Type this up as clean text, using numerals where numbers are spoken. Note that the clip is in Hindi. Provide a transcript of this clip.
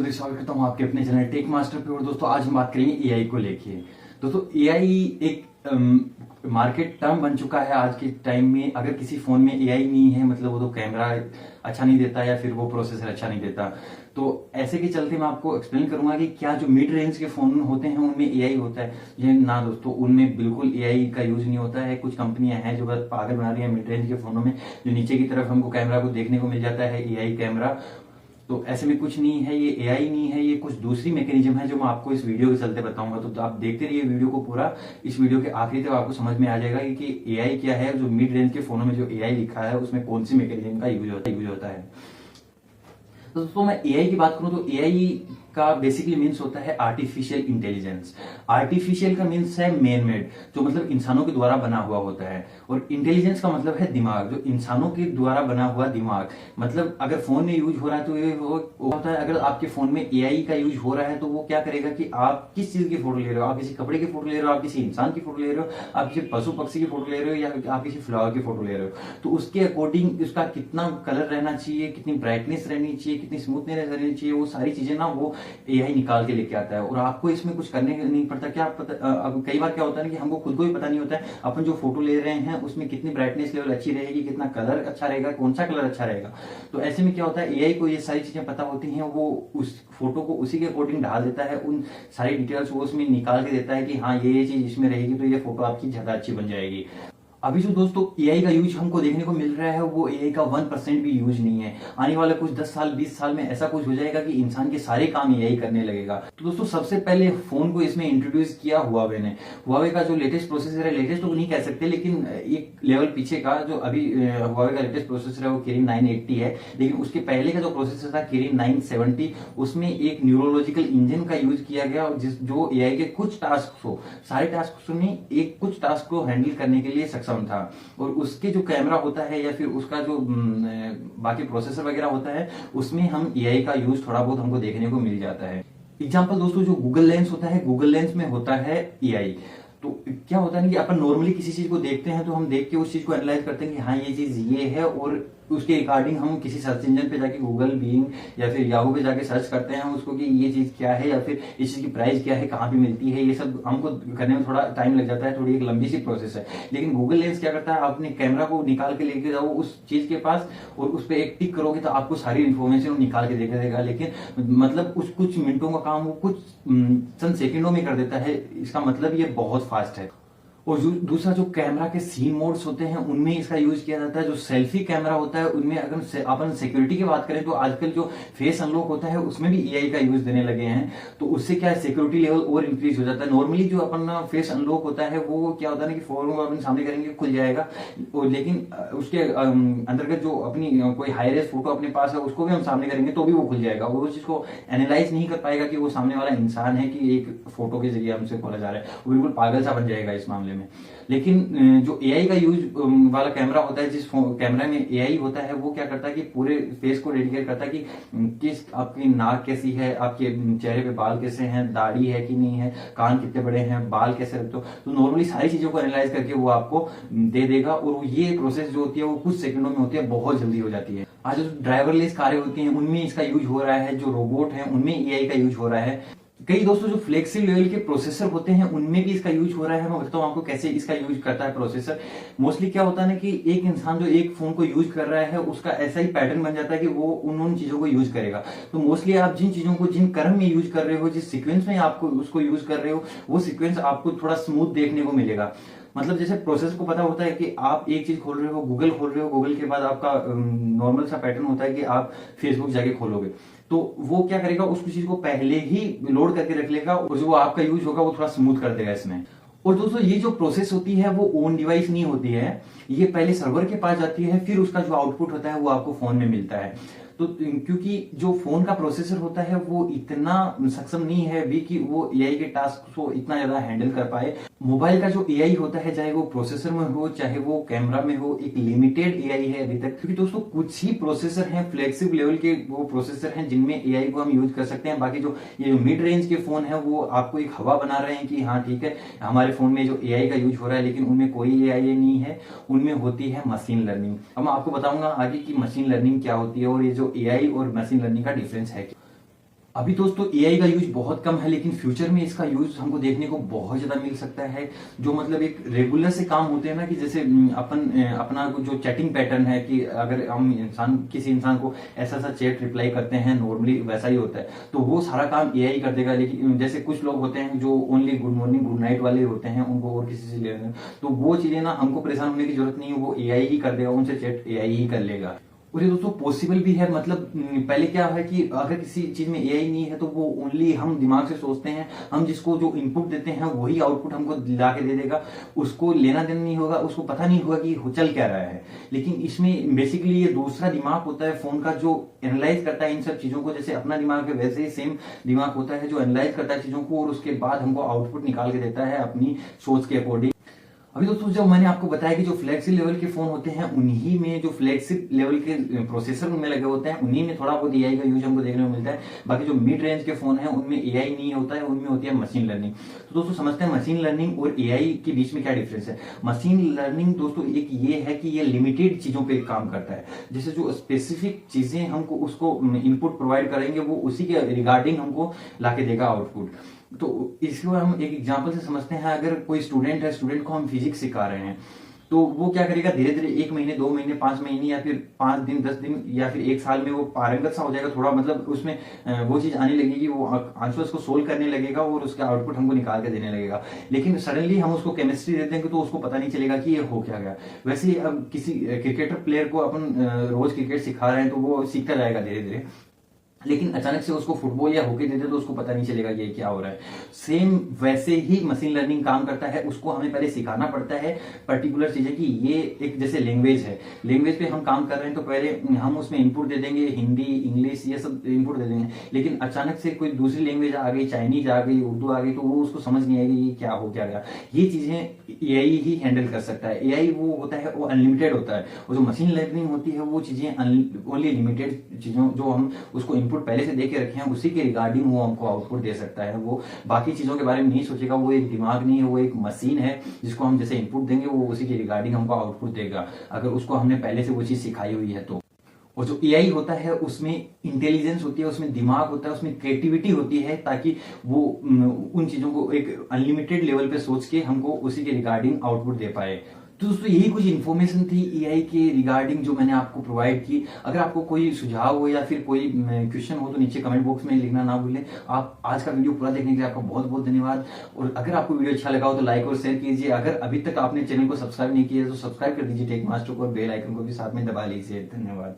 सभी स्वागत करता हूँ आपके अपने चैनल टेक मास्टर पे। और दोस्तों आज हम बात करेंगे एआई को लेके। दोस्तों एआई एक मार्केट टर्म बन चुका है आज के टाइम में। अगर किसी फोन में एआई नहीं है मतलब वो तो कैमरा अच्छा नहीं देता या फिर वो प्रोसेसर अच्छा नहीं देता। तो ऐसे के चलते मैं आपको एक्सप्लेन करूंगा कि क्या जो मिड रेंज के फोन होते हैं उनमें एआई होता है या ना। दोस्तों उनमें बिल्कुल एआई का यूज नहीं होता है। कुछ कंपनियां हैं जो बस पागल बना रही हैं मिड रेंज के फोनों में, जो नीचे की तरफ हमको कैमरा को देखने को मिल जाता है एआई कैमरा। तो ऐसे में कुछ नहीं है, ये एआई नहीं है, ये कुछ दूसरी मैकेनिज्म है जो मैं आपको इस वीडियो के चलते बताऊंगा। तो आप देखते रहिए वीडियो को पूरा। इस वीडियो के आखिरी तक आपको समझ में आ जाएगा कि एआई क्या है। जो मिड रेंज के फोनों में जो एआई लिखा है उसमें कौन सी मैकेनिज्म का यूज होता है। तो दोस्तों मैं एआई की बात करूं तो एआई का बेसिकली मीन्स होता है आर्टिफिशियल इंटेलिजेंस। आर्टिफिशियल का मीन्स है मैन मेड, जो मतलब इंसानों के द्वारा बना हुआ होता है। और इंटेलिजेंस का मतलब है दिमाग, जो इंसानों के द्वारा बना हुआ दिमाग। मतलब अगर फोन में यूज हो रहा है तो ये वो होता है। अगर आपके फोन में एआई का यूज हो रहा है तो वो क्या करेगा कि आप किस चीज की फोटो ले रहे हो, आप किसी कपड़े की फोटो ले रहे हो, आप किसी इंसान की फोटो ले रहे हो, आप किसी पशु पक्षी की फोटो ले रहे हो या आप किसी फ्लावर की फोटो ले रहे हो, तो उसके अकॉर्डिंग उसका कितना कलर रहना चाहिए, कितनी ब्राइटनेस रहनी चाहिए, कितनी स्मूथनेस रहनी चाहिए, वो सारी चीजें ना वो एआई निकाल के लेके आता है। और आपको इसमें कुछ करने नहीं पड़ता। क्या अब कई बार क्या होता है ना कि हमको खुद को भी पता नहीं होता है अपन जो फोटो ले रहे हैं उसमें कितनी ब्राइटनेस लेवल अच्छी रहेगी, कितना कलर अच्छा रहेगा, कौन सा कलर अच्छा रहेगा। तो ऐसे में क्या होता है एआई को ये सारी चीजें पता होती हैं, वो उस फोटो को उसी के अकॉर्डिंग डाल देता है, उन सारी डिटेल्स वो उसमें निकाल के देता है कि हाँ ये चीज इसमें रहेगी तो ये फोटो आपकी ज्यादा अच्छी बन जाएगी। अभी जो दोस्तों एआई का यूज हमको देखने को मिल रहा है वो एआई का 1% भी यूज नहीं है। आने वाले कुछ 10 साल 20 साल में ऐसा कुछ हो जाएगा कि इंसान के सारे काम एआई करने लगेगा। तो दोस्तों सबसे पहले फोन को इसमें इंट्रोड्यूस किया हुआवे ने। हुआवे का जो लेटेस्ट प्रोसेसर है, लेटेस्ट तो नहीं कह सकते लेकिन एक लेवल पीछे का जो अभी हुआवे का लेटेस्ट प्रोसेसर है वो किरिन 980 है। लेकिन उसके पहले का जो प्रोसेसर था किरिन 970, उसमें एक न्यूरोलॉजिकल इंजन का यूज किया गया जो एआई के कुछ टास्क को, सारे टास्क नहीं, एक कुछ टास्क को हैंडल करने के लिए सक्षम था। और उसके जो कैमरा होता है या फिर उसका जो बाकी प्रोसेसर वगैरह होता है उसमें हम एआई का यूज थोड़ा बहुत हमको देखने को मिल जाता है। एग्जांपल दोस्तों जो गूगल लेंस होता है, गूगल लेंस में होता है एआई। तो क्या होता है ना कि अपन नॉर्मली किसी चीज को देखते हैं तो हम देख के उस चीज को एनालाइज करते हैं कि हाँ ये चीज ये है, और उसके अकॉर्डिंग हम किसी सर्च इंजन पे जाके गूगल बीइंग या फिर याहू पे जाके सर्च करते हैं उसको कि ये चीज क्या है या फिर इस चीज की प्राइस क्या है, कहाँ पे मिलती है। ये सब हमको करने में थोड़ा टाइम लग जाता है, थोड़ी एक लंबी सी प्रोसेस है। लेकिन गूगल लेंस क्या करता है, अपने कैमरा को निकाल के लेके जाओ उस चीज के पास और उस पर एक टिक करोगे तो आपको सारी इन्फॉर्मेशन निकाल के दे देगा। लेकिन मतलब उस कुछ मिनटों का काम वो कुछ चंद सेकेंडों में कर देता है। इसका मतलब ये बहुत फास्ट है। और दूसरा जो कैमरा के सीन मोड्स होते हैं उनमें इसका यूज किया जाता है। जो सेल्फी कैमरा होता है उनमें अगर अपन सिक्योरिटी की बात करें तो आजकल जो फेस अनलॉक होता है उसमें भी एआई का यूज देने लगे हैं। तो उससे क्या है सिक्योरिटी लेवल और इंक्रीज हो जाता है। नॉर्मली जो अपन फेस अनलॉक होता है वो क्या होता है ना कि फोन को अपन सामने करेंगे खुल जाएगा, लेकिन उसके अंतर्गत जो अपनी कोई हाई रेस फोटो अपने पास है उसको भी हम सामने करेंगे तो भी वो खुल जाएगा। वो चीज को एनालाइज नहीं कर पाएगा कि वो सामने वाला इंसान है कि एक फोटो के जरिए हमसे खोला जा रहा है। वो बिल्कुल पागल सा बन जाएगा इस मामले में। लेकिन जो एआई का यूज वाला कैमरा होता है, जिस कैमरा में एआई होता है वो क्या करता है कि पूरे फेस को डेडिकेट करता है कि किस आपकी नाक कैसी है, आपके चेहरे पे बाल कैसे हैं, दाढ़ी है कि नहीं है, कान कितने बड़े हैं, बाल कैसे रखते हो। तो नॉर्मली सारी चीजों को एनालाइज करके वो आपको दे देगा। और ये प्रोसेस जो होती है वो कुछ सेकंडों में होती है, बहुत जल्दी हो जाती है। आज जो ड्राइवरलेस कारें होती हैं उनमें इसका यूज हो रहा है, जो रोबोट है उनमें एआई का यूज हो रहा है। कई दोस्तों जो फ्लेक्सिबल लेवल के प्रोसेसर होते हैं उनमें भी इसका यूज हो रहा है। मैं बताता हूँ आपको कैसे इसका यूज करता है प्रोसेसर। मोस्टली क्या होता है ना कि एक इंसान जो एक फोन को यूज कर रहा है उसका ऐसा ही पैटर्न बन जाता है कि वो उन चीजों को यूज करेगा। तो मोस्टली आप जिन चीजों को जिन क्रम में यूज कर रहे हो, जिस सीक्वेंस में आपको उसको यूज कर रहे हो, वो सीक्वेंस आपको थोड़ा स्मूथ देखने को मिलेगा। मतलब जैसे प्रोसेस को पता होता है कि आप एक चीज खोल रहे हो, गूगल खोल रहे हो, गूगल के बाद आपका नॉर्मल सा पैटर्न होता है कि आप फेसबुक जाके खोलोगे, तो वो क्या करेगा उस चीज को पहले ही लोड करके रख लेगा और जो आपका यूज होगा वो थोड़ा स्मूथ कर देगा इसमें। और दोस्तों ये जो प्रोसेस होती है वो ओन डिवाइस नहीं होती है, ये पहले सर्वर के पास जाती है, फिर उसका जो आउटपुट होता है वो आपको फोन में मिलता है। तो क्योंकि जो फोन का प्रोसेसर होता है वो इतना सक्षम नहीं है अभी कि वो एआई के टास्क को इतना ज्यादा हैंडल कर पाए। मोबाइल का जो एआई होता है चाहे वो प्रोसेसर में हो चाहे वो कैमरा में हो, एक लिमिटेड एआई है अभी तक। क्योंकि दोस्तों कुछ ही प्रोसेसर हैं फ्लेक्सिबल लेवल के, वो प्रोसेसर हैं जिनमें एआई को हम यूज कर सकते हैं। बाकी जो ये मिड रेंज के फोन है वो आपको एक हवा बना रहे हैं कि हाँ ठीक है हमारे फोन में जो एआई का यूज हो रहा है, लेकिन उनमें कोई एआई नहीं है, उनमें होती है मशीन लर्निंग। अब मैं आपको बताऊंगा आगे की मशीन लर्निंग क्या होती है और ये जो एआई और मशीन लर्निंग का डिफरेंस है। अभी दोस्तों एआई का यूज बहुत कम है, लेकिन फ्यूचर में इसका यूज हमको देखने को बहुत ज्यादा मिल सकता है। जो मतलब एक रेगुलर से काम होते हैं ना, कि जैसे अपना जो चैटिंग पैटर्न है, कि अगर हम किसी इंसान को ऐसा सा चैट रिप्लाई करते हैं नॉर्मली वैसा ही होता है, तो वो सारा काम एआई कर देगा। लेकिन जैसे कुछ लोग होते हैं जो only good morning good night वाले होते हैं, उनको और किसी से लेना, तो वो चीजें ना हमको परेशान होने की जरूरत नहीं है, वो एआई ही कर देगा, उनसे चैट एआई ही कर लेगा। और ये दोस्तों पॉसिबल भी है। मतलब पहले क्या है कि अगर किसी चीज में एआई नहीं है तो वो ओनली हम दिमाग से सोचते हैं, हम जिसको जो इनपुट देते हैं वही आउटपुट हमको ला के दे देगा, उसको लेना देना नहीं होगा, उसको पता नहीं होगा कि चल क्या रहा है। लेकिन इसमें बेसिकली ये दूसरा दिमाग होता है फोन का, जो एनालाइज करता है इन सब चीजों को। जैसे अपना दिमाग है वैसे ही सेम दिमाग होता है जो एनालाइज करता है चीजों को, और उसके बाद हमको आउटपुट निकाल के देता है अपनी सोच के अकॉर्डिंग। अभी दोस्तों जब मैंने आपको बताया कि जो फ्लैगशिप लेवल के फोन होते हैं, उन्हीं में जो फ्लैगशिप लेवल के प्रोसेसर उनमें लगे होते हैं, उन्हीं में थोड़ा बहुत एआई का यूज हमको देखने को मिलता है। बाकी जो मिड रेंज के फोन है उनमें एआई नहीं होता है, उनमें होती है मशीन लर्निंग। तो दोस्तों समझते हैं मशीन लर्निंग और एआई के बीच में क्या डिफरेंस है। मशीन लर्निंग दोस्तों एक ये है कि ये लिमिटेड चीजों पे काम करता है। जैसे जो स्पेसिफिक चीजें हमको उसको इनपुट प्रोवाइड करेंगे, वो उसी के रिगार्डिंग हमको लाके देगा आउटपुट। तो इसको हम एक एग्जांपल से समझते हैं। अगर कोई स्टूडेंट है, स्टूडेंट को हम फिजिक्स सिखा रहे हैं, तो वो क्या करेगा, धीरे धीरे 1 महीने 2 महीने 5 महीने या फिर 5 दिन 10 दिन या फिर 1 साल में वो पारंगत सा हो जाएगा थोड़ा। मतलब उसमें वो चीज आने लगेगी, वो आंसर्स को सोल्व करने लगेगा और उसका आउटपुट हमको निकाल के देने लगेगा। लेकिन सडनली हम उसको केमिस्ट्री दे देंगे तो उसको पता नहीं चलेगा कि ये हो क्या गया। वैसे ही अब किसी क्रिकेटर प्लेयर को अपन रोज क्रिकेट सिखा रहे हैं, तो वो सीखता जाएगा धीरे धीरे। लेकिन अचानक से उसको फुटबॉल या हॉकी दे दे तो उसको पता नहीं चलेगा ये क्या हो रहा है। सेम वैसे ही मशीन लर्निंग काम करता है। उसको हमें पहले सिखाना पड़ता है पर्टिकुलर चीजें, कि ये एक जैसे लैंग्वेज है, लैंग्वेज पे हम काम कर रहे हैं, तो पहले हम उसमें इनपुट दे देंगे, हिंदी इंग्लिश ये सब इनपुट दे देंगे। लेकिन अचानक से कोई दूसरी लैंग्वेज आ गई, चाइनीज आ गई, उर्दू आ गई, तो वो उसको समझ नहीं आएगी ये क्या हो क्या गया। ये चीजें एआई ही हैंडल कर सकता है। एआई वो होता है, वो अनलिमिटेड होता है, और जो मशीन लर्निंग होती है वो चीजें ओनली लिमिटेड चीजों, जो हम उसको इनपुट पहले से दे के रखे हैं उसी के रिगार्डिंग वो हमको आउटपुट दे सकता है। वो बाकी चीजों के बारे में नहीं सोचेगा। वो एक दिमाग नहीं है, वो एक मशीन है जिसको हम जैसे इनपुट देंगे वो उसी के रिगार्डिंग हमको आउटपुट देगा, अगर उसको हमने पहले से वो चीज सिखाई हुई है तो। और जो एआई होता है उसमें इंटेलिजेंस होती है, उसमें दिमाग होता है, उसमें क्रिएटिविटी होती है, ताकि वो उन चीजों को एक अनलिमिटेड लेवल पे सोच के हमको उसी के रिगार्डिंग आउटपुट दे पाए। तो दोस्तों यही कुछ इन्फॉर्मेशन थी एआई के रिगार्डिंग जो मैंने आपको प्रोवाइड की। अगर आपको कोई सुझाव हो या फिर कोई क्वेश्चन हो तो नीचे कमेंट बॉक्स में लिखना ना भूलें। आप आज का वीडियो पूरा देखने के लिए आपका बहुत बहुत धन्यवाद। और अगर आपको वीडियो अच्छा लगा हो तो लाइक और शेयर कीजिए। अगर अभी तक आपने चैनल को सब्सक्राइब नहीं किया तो सब्सक्राइब कर दीजिए टेक मास्टर को, और बेल आइकन को भी साथ में दबा लीजिए। धन्यवाद।